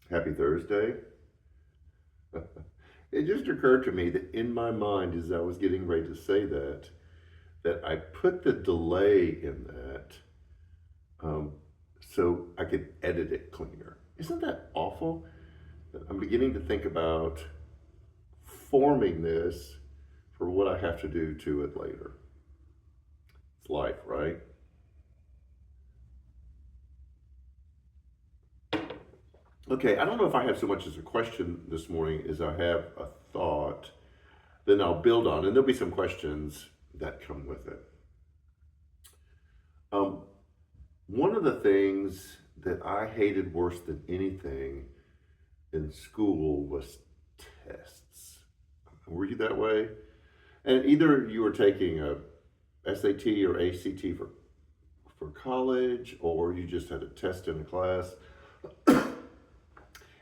Happy Thursday. It just occurred to me that in my mind, as I was getting ready to say that I put the delay in that um, so I could edit it cleaner. Isn't that awful? I'm beginning to think about forming this for what I have to do to it later. It's life, right? Okay, I don't know if I have so much as a question this morning as I have a thought. Then I'll build on, and there'll be some questions that come with it. Um, One of the things that I hated worse than anything in school was tests. Were you that way? And either you were taking a SAT or ACT for college, or you just had a test in a class.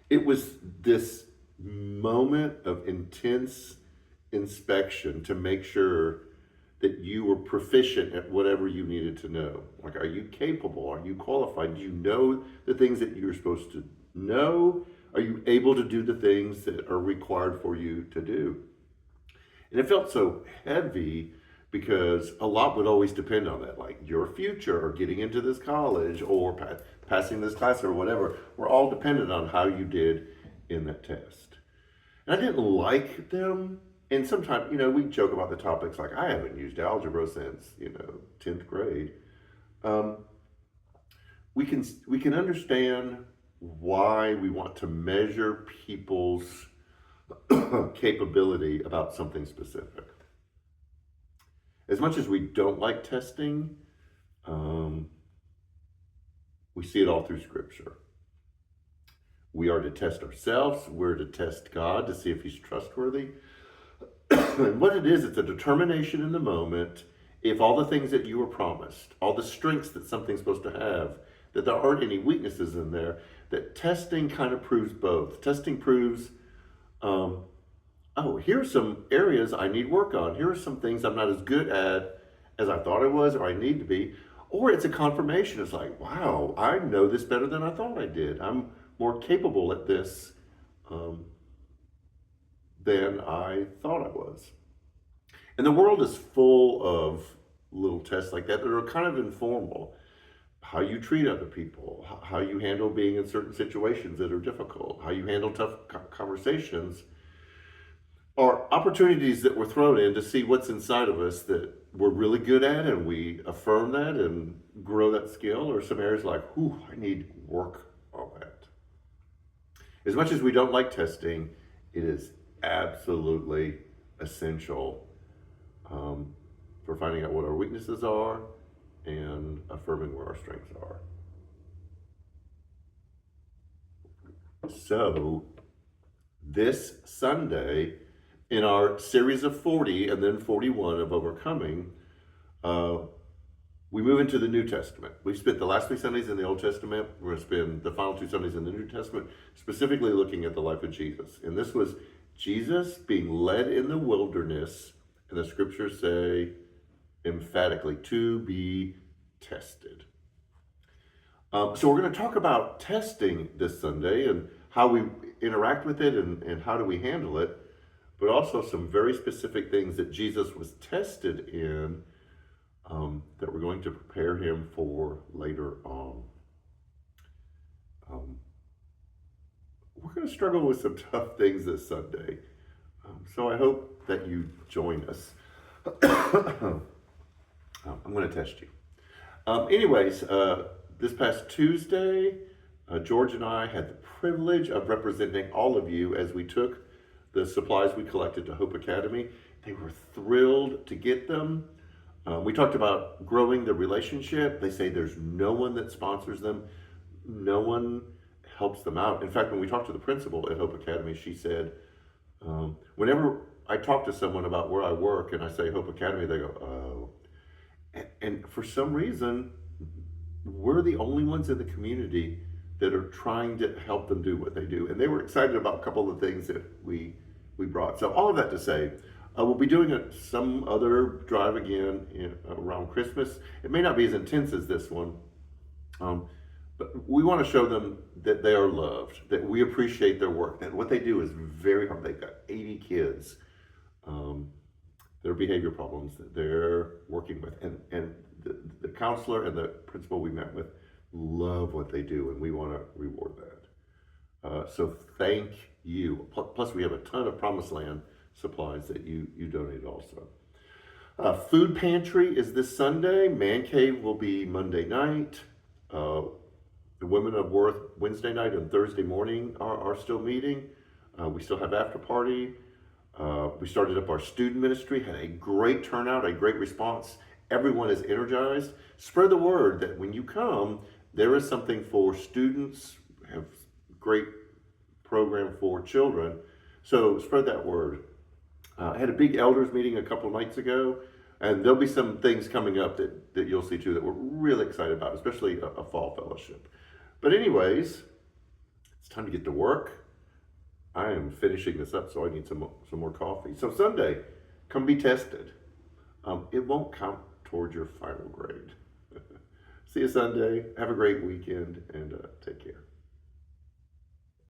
It was this moment of intense inspection to make sure that you were proficient at whatever you needed to know. Like, are you capable? Are you qualified? Do you know the things that you're supposed to know? Are you able to do the things that are required for you to do? And it felt so heavy because a lot would always depend on that, like your future or getting into this college or passing this class or whatever, were all dependent on how you did in that test. And I didn't like them. And sometimes, we joke about the topics like I haven't used algebra since, 10th grade. Um, we can understand why we want to measure people's capability about something specific. As much as we don't like testing, um, we see it all through Scripture. We are to test ourselves. We're to test God to see if He's trustworthy. And what it is, it's a determination in the moment if all the things that you were promised, all the strengths that something's supposed to have, that there aren't any weaknesses in there, that testing kind of proves both. Testing proves, oh, here's some areas I need work on. Here are some things I'm not as good at as I thought I was or I need to be. Or it's a confirmation. It's like, wow, I know this better than I thought I did. I'm more capable at this than I thought I was. And the world is full of little tests like that are kind of informal. How you treat other people, how you handle being in certain situations that are difficult, how you handle tough conversations, are opportunities that we're thrown in to see what's inside of us that we're really good at and we affirm that and grow that skill, or some areas like, whew, I need work on that. As much as we don't like testing, it is absolutely essential for finding out what our weaknesses are and affirming where our strengths are. So, this Sunday, in our series of 40 and then 41 of Overcoming, we move into the New Testament. We've spent the last 3 Sundays in the Old Testament. We're going to spend the final 2 Sundays in the New Testament, specifically looking at the life of Jesus. And this was Jesus being led in the wilderness, and the scriptures say emphatically, to be tested. So we're going to talk about testing this Sunday and how we interact with it and how do we handle it, but also some very specific things that Jesus was tested in that we're going to prepare him for later on. We're going to struggle with some tough things this Sunday. So I hope that you join us. I'm going to test you. Anyways, this past Tuesday, George and I had the privilege of representing all of you as we took the supplies we collected to Hope Academy. They were thrilled to get them. We talked about growing the relationship. They say there's no one that sponsors them. No one helps them out. In fact, when we talked to the principal at Hope Academy, she said, whenever I talk to someone about where I work and I say Hope Academy, they go, oh. And for some reason, we're the only ones in the community that are trying to help them do what they do. And they were excited about a couple of the things that we brought. So all of that to say, we'll be doing some other drive again around Christmas. It may not be as intense as this one, but we want to show them that they are loved, that we appreciate their work, that what they do is very hard. They've got 80 kids, their behavior problems that they're working with. And the counselor and the principal we met with love what they do, and we want to reward that. So thank you. Plus, we have a ton of Promised Land supplies that you donated also. Food Pantry is this Sunday. Man Cave will be Monday night. The Women of Worth Wednesday night and Thursday morning are still meeting. We still have after party. We started up our student ministry, had a great turnout, a great response. Everyone is energized. Spread the word that when you come, there is something for students. We have great program for children. So spread that word. I had a big elders meeting a couple of nights ago, and there'll be some things coming up that you'll see too that we're really excited about, especially a fall fellowship. But anyways, it's time to get to work. I am finishing this up, so I need some more coffee. So Sunday, come be tested. It won't count towards your final grade. See you Sunday. Have a great weekend, and take care.